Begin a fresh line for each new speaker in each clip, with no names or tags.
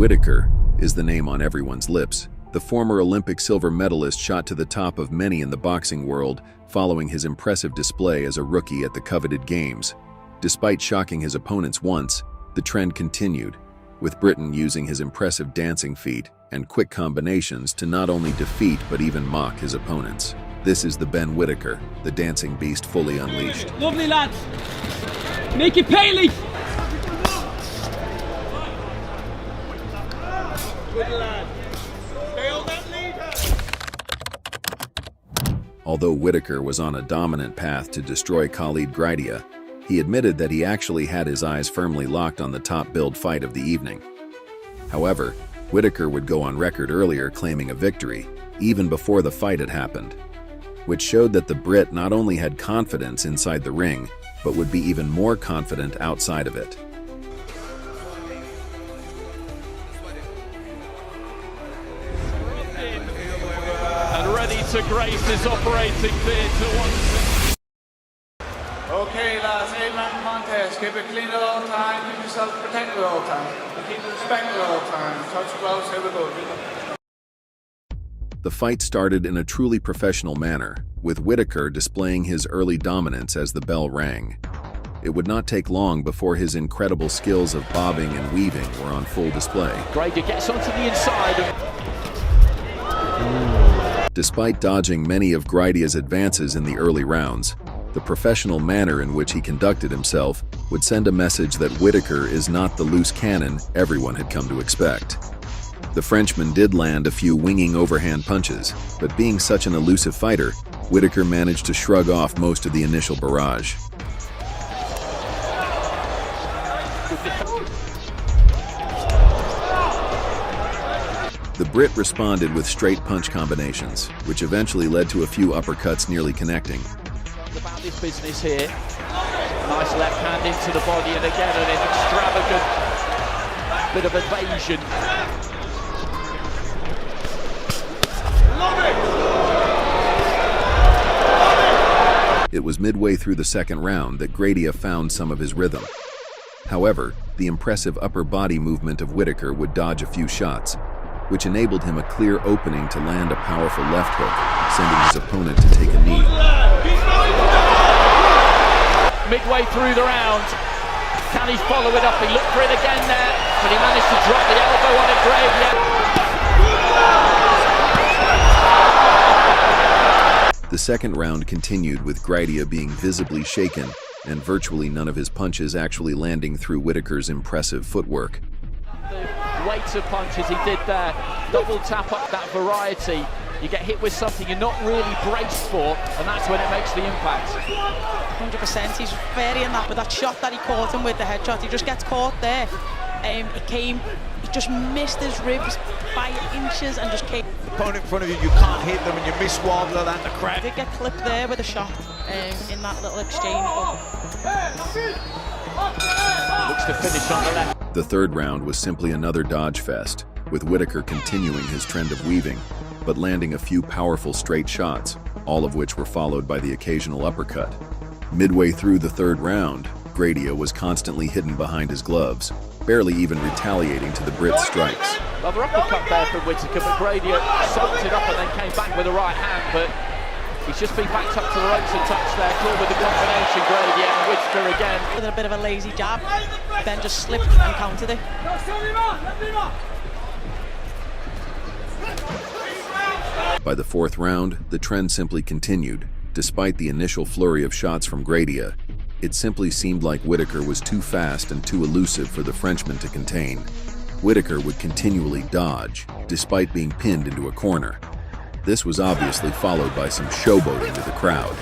Whittaker is the name on everyone's lips. The former Olympic silver medalist shot to the top of many in the boxing world following his impressive display as a rookie at the coveted games. Despite shocking his opponents once, the trend continued, with Britain using his impressive dancing feat and quick combinations to not only defeat but even mock his opponents. This is the Ben Whittaker, the dancing beast fully unleashed.
Lovely lads! Make it Paley! Good lad. Stay on that leader!
Although Whittaker was on a dominant path to destroy Khalid Gridia, he admitted that he actually had his eyes firmly locked on the top-billed fight of the evening. However, Whittaker would go on record earlier claiming a victory, even before the fight had happened, which showed that the Brit not only had confidence inside the ring, but would be even more confident outside of it.
And ready to grace this operating theatre once.
Okay lads, 8-man contest. Keep it clean at all times, keep yourself protected at all times. Keep it respected at all times. Touch gloves, here we go.
The fight started in a truly professional manner, with Whittaker displaying his early dominance as the bell rang. It would not take long before his incredible skills of bobbing and weaving were on full display.
Gridia gets onto the inside.
Despite dodging many of Gridia's advances in the early rounds, the professional manner in which he conducted himself would send a message that Whittaker is not the loose cannon everyone had come to expect. The Frenchman did land a few winging overhand punches, but being such an elusive fighter, Whittaker managed to shrug off most of the initial barrage. The Brit responded with straight punch combinations, which eventually led to a few uppercuts nearly connecting.
About this business here. Nice left hand into the body, and again an extravagant bit of evasion.
It was midway through the second round that Gridia found some of his rhythm. However, the impressive upper body movement of Whittaker would dodge a few shots, which enabled him a clear opening to land a powerful left hook, sending his opponent to take a knee.
Midway through the round, can he follow it up? He looked for it again there, but he managed to drop the elbow on it,
The second round continued with Gridia being visibly shaken and virtually none of his punches actually landing through Whittaker's impressive footwork.
The weight of punches he did there, double tap up that variety. You get hit with something you're not really braced for, and that's when it makes the impact.
100%, he's very in that, but that shot that he caught him with the headshot, he just gets caught there. He just missed his ribs by inches and just came.
Opponent in front of you, you can't hit them, and you miss one, and the crowd.
He did get clipped there with a shot in that little exchange.
Looks to finish on the left.
The third round was simply another dodge fest, with Whittaker continuing his trend of weaving, but landing a few powerful straight shots, all of which were followed by the occasional uppercut. Midway through the third round, Gridia was constantly hidden behind his gloves, barely even retaliating to the Brit's strikes.
Another uppercut there from Whittaker, but Gridia soaked it up and then came back with a right hand, but he's just been backed up to the ropes and touched there, caught with the combination, Gridia, and Whittaker again.
With a bit of a lazy jab, then just slipped and countered it.
By the fourth round, the trend simply continued. Despite the initial flurry of shots from Gridia, it simply seemed like Whittaker was too fast and too elusive for the Frenchman to contain. Whittaker would continually dodge, despite being pinned into a corner. This was obviously followed by some showboating to the crowd.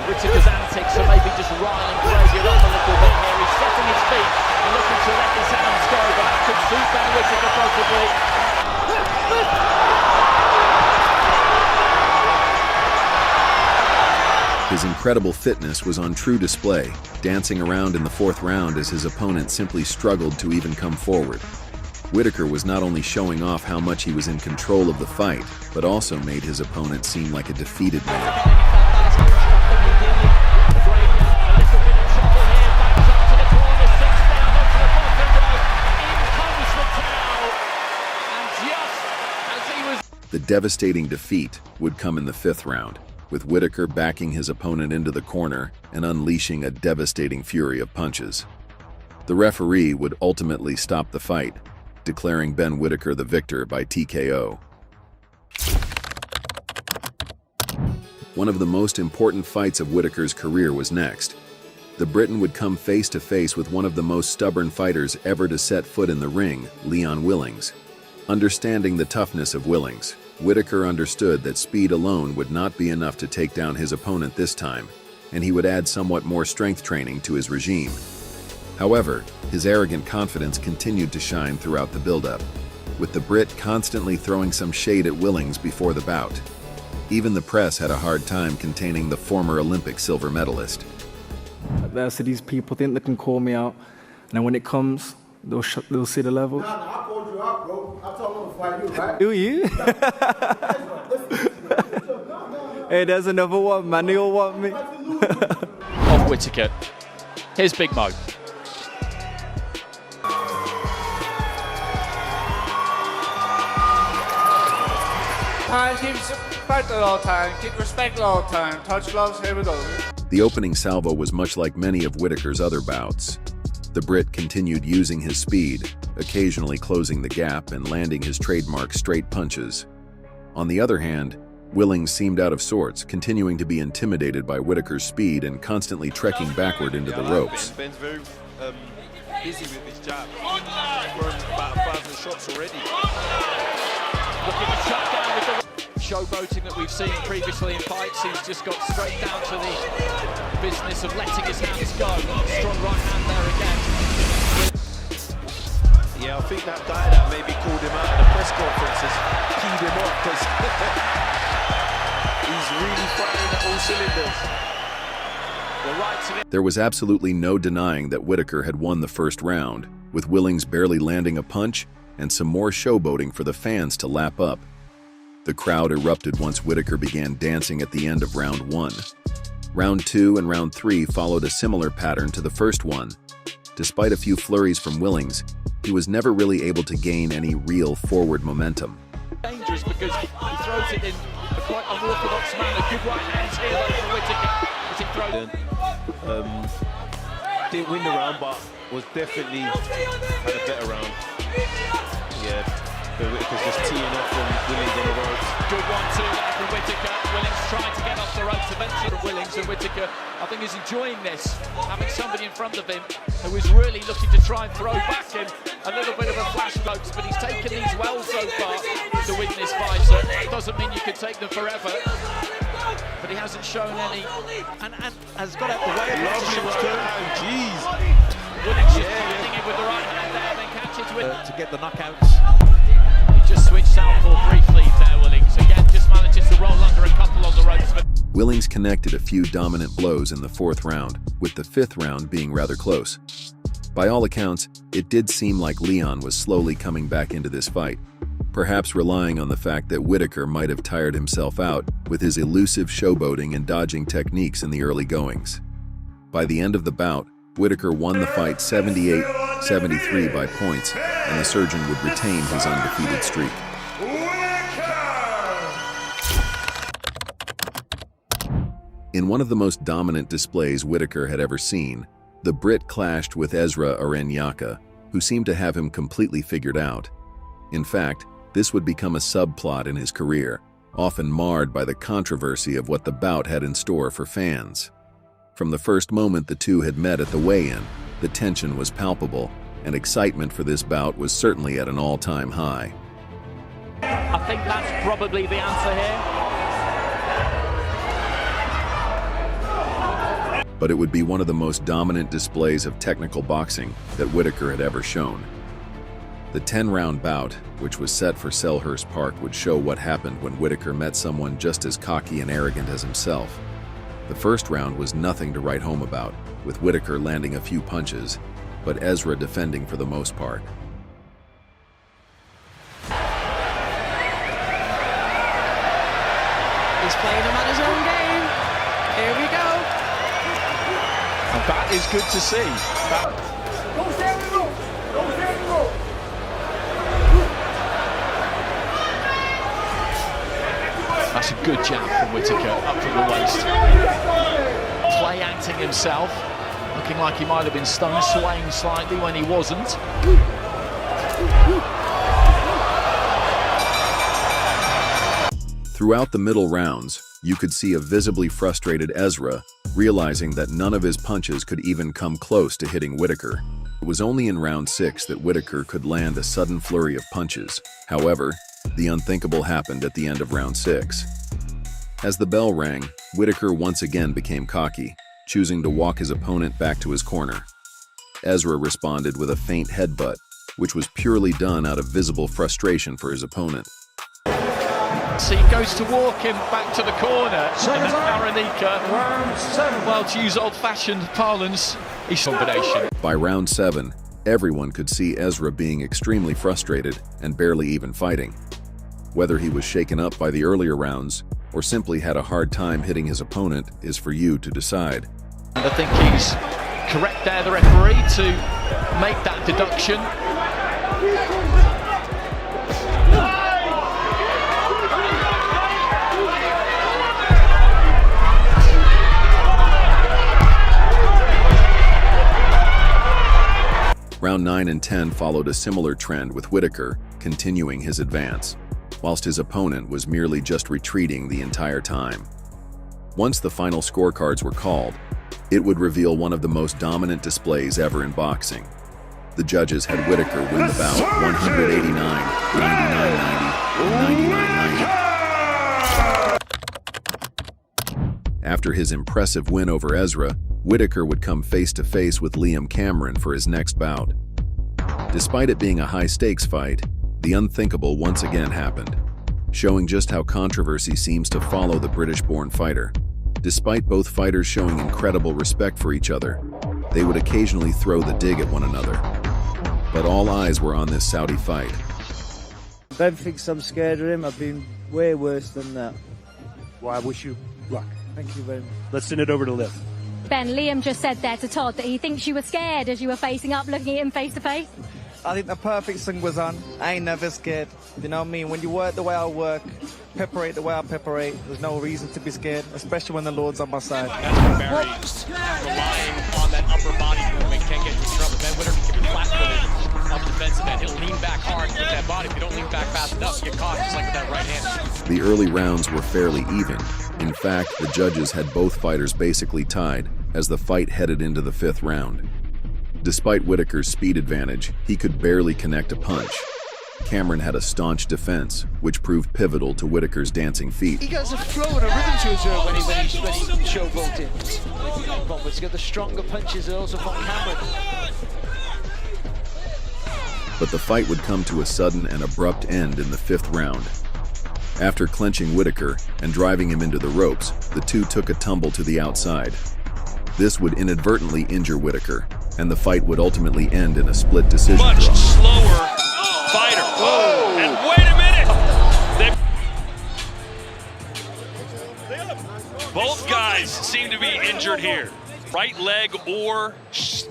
Whittaker's antics are maybe just riling Gridia up a little bit here. He's setting his feet and looking to let his hands go, but that could suit Ben Whittaker possibly.
His incredible fitness was on true display, dancing around in the fourth round as his opponent simply struggled to even come forward. Whittaker was not only showing off how much he was in control of the fight, but also made his opponent seem like a defeated man. The devastating defeat would come in the 5th round, with Whittaker backing his opponent into the corner and unleashing a devastating fury of punches. The referee would ultimately stop the fight, declaring Ben Whittaker the victor by TKO. One of the most important fights of Whittaker's career was next. The Briton would come face to face with one of the most stubborn fighters ever to set foot in the ring, Leon Willings. Understanding the toughness of Willings, Whittaker understood that speed alone would not be enough to take down his opponent this time, and he would add somewhat more strength training to his regime. However, his arrogant confidence continued to shine throughout the build-up, with the Brit constantly throwing some shade at Willings before the bout. Even the press had a hard time containing the former Olympic silver medalist.
So these people think they can call me out, and then when it comes, they'll see the level.
Nah, I called you out, bro. I told him to fight you, right?
Who are you? Hey, there's another one, man. They all want me.
Of Whittaker. Here's Big Mo.
Keep respect at all times. Keep respect at all times. Touch gloves. Here we go.
The opening salvo was much like many of Whittaker's other bouts. The Brit continued using his speed, occasionally closing the gap and landing his trademark straight punches. On the other hand, Willings seemed out of sorts, continuing to be intimidated by Whittaker's speed and constantly trekking backward into the ropes.
Ben's very busy with his jab. He's thrown about 1,000 shots already.
Looking to shut down with the showboating that we've seen previously in fights. He's just got straight down to the business of letting his hands go. Strong right hand there again.
Yeah, I think that guy that maybe called him out at the press conferences keyed him up because he's really firing at all cylinders.
There was absolutely no denying that Whittaker had won the first round, with Willings barely landing a punch and some more showboating for the fans to lap up. The crowd erupted once Whittaker began dancing at the end of round 1. Round 2 and round 3 followed a similar pattern to the first one. Despite a few flurries from Willings, he was never really able to gain any real forward momentum.
Dangerous because he throws it in a quite unorthodox manner. Good right hands here though for Whittaker as he throws.
Didn't win the round, but was definitely had a better round. Yeah, but Whittaker's just teeing off from Willings on the ropes.
Good 1-2 there from Whittaker. Willings trying to get off the ropes eventually from Willings, and Whittaker, I think, is enjoying this, having somebody in front of him who is really looking to try and throw back in a little bit of a flash ropes, but he's taken these well so far to win this fight. So it doesn't mean you can take them forever, but he hasn't shown any, and has got out the way of it.
Lovely turn, jeez.
Willings just finding it with the right hand there, then catches with
To get the knockouts.
He just switched southpaw briefly there, Willings. Again, just manages to roll under a couple on the ropes.
Willings connected a few dominant blows in the 4th round, with the 5th round being rather close. By all accounts, it did seem like Leon was slowly coming back into this fight, perhaps relying on the fact that Whittaker might have tired himself out with his elusive showboating and dodging techniques in the early goings. By the end of the bout, Whittaker won the fight 78-73 by points, and the surgeon would retain his undefeated streak. In one of the most dominant displays Whittaker had ever seen, the Brit clashed with Ezra Arenyaka, who seemed to have him completely figured out. In fact, this would become a subplot in his career, often marred by the controversy of what the bout had in store for fans. From the first moment the two had met at the weigh-in, the tension was palpable, and excitement for this bout was certainly at an all-time high.
I think that's probably the answer here.
But it would be one of the most dominant displays of technical boxing that Whittaker had ever shown. The 10-round bout, which was set for Selhurst Park, would show what happened when Whittaker met someone just as cocky and arrogant as himself. The first round was nothing to write home about, with Whittaker landing a few punches, but Ezra defending for the most part.
He's playing him at his own game. Here we go.
And that is good to see.
Don't stand in the rope. Don't stand in the rope.
That's a good jab from Whittaker, up from the waist. Play acting himself, looking like he might have been stunned, swaying slightly when he wasn't.
Throughout the middle rounds, you could see a visibly frustrated Ezra, realizing that none of his punches could even come close to hitting Whittaker. It was only in round 6 that Whittaker could land a sudden flurry of punches. However, the unthinkable happened at the end of round 6. As the bell rang, Whittaker once again became cocky, choosing to walk his opponent back to his corner. Ezra responded with a feint headbutt, which was purely done out of visible frustration for his opponent.
So he goes to walk him back to the corner, and Whittaker, well, to use old-fashioned parlance, he's combination.
By round 7, everyone could see Ezra being extremely frustrated and barely even fighting. Whether he was shaken up by the earlier rounds or simply had a hard time hitting his opponent is for you to decide.
And I think he's correct there, the referee, to make that deduction.
Round 9 and 10 followed a similar trend, with Whittaker continuing his advance, whilst his opponent was merely just retreating the entire time. Once the final scorecards were called, it would reveal one of the most dominant displays ever in boxing. The judges had Whittaker win the bout 189, 99-90, and 99-90. After his impressive win over Ezra, Whittaker would come face-to-face with Liam Cameron for his next bout. Despite it being a high-stakes fight, the unthinkable once again happened, showing just how controversy seems to follow the British-born fighter. Despite both fighters showing incredible respect for each other, they would occasionally throw the dig at one another. But all eyes were on this Saudi fight.
Ben thinks I'm scared of him. I've been way worse than that.
Well, I wish you luck.
Thank you very much.
Let's send it over to Liv.
Ben, Liam just said there to Todd that he thinks you were scared as you were facing up, looking at him face to face.
I think the perfect thing was on. I ain't never scared. You know what I mean? When you work the way I work, preparate the way I preparate, there's no reason to be scared, especially when the Lord's on my side.
Barry relying on that upper body movement, can't get into trouble. Ben Whittaker can be flat-footed up defensive end. He'll lean back hard with that body. If you don't lean back fast enough, you get caught just like with that right hand.
The early rounds were fairly even. In fact, the judges had both fighters basically tied as the fight headed into the 5th round. Despite Whittaker's speed advantage, he could barely connect a punch. Cameron had a staunch defense, which proved pivotal to Whittaker's dancing feet.
He has a flow and a rhythm to his when he showboating. Robert's got the stronger punches also from Cameron.
But the fight would come to a sudden and abrupt end in the 5th round. After clenching Whittaker and driving him into the ropes, the two took a tumble to the outside. This would inadvertently injure Whittaker, and the fight would ultimately end in a split decision draw.
Much slower fighter. Whoa. And wait a minute! Both guys seem to be injured here. Right leg or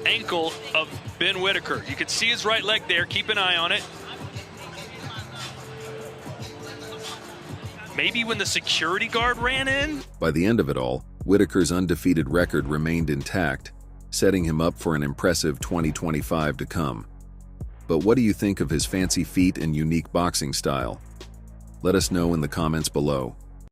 ankle of Ben Whittaker. You can see his right leg there. Keep an eye on it. Maybe when the security guard ran in?
By the end of it all, Whittaker's undefeated record remained intact, setting him up for an impressive 2025 to come. But what do you think of his fancy feet and unique boxing style? Let us know in the comments below.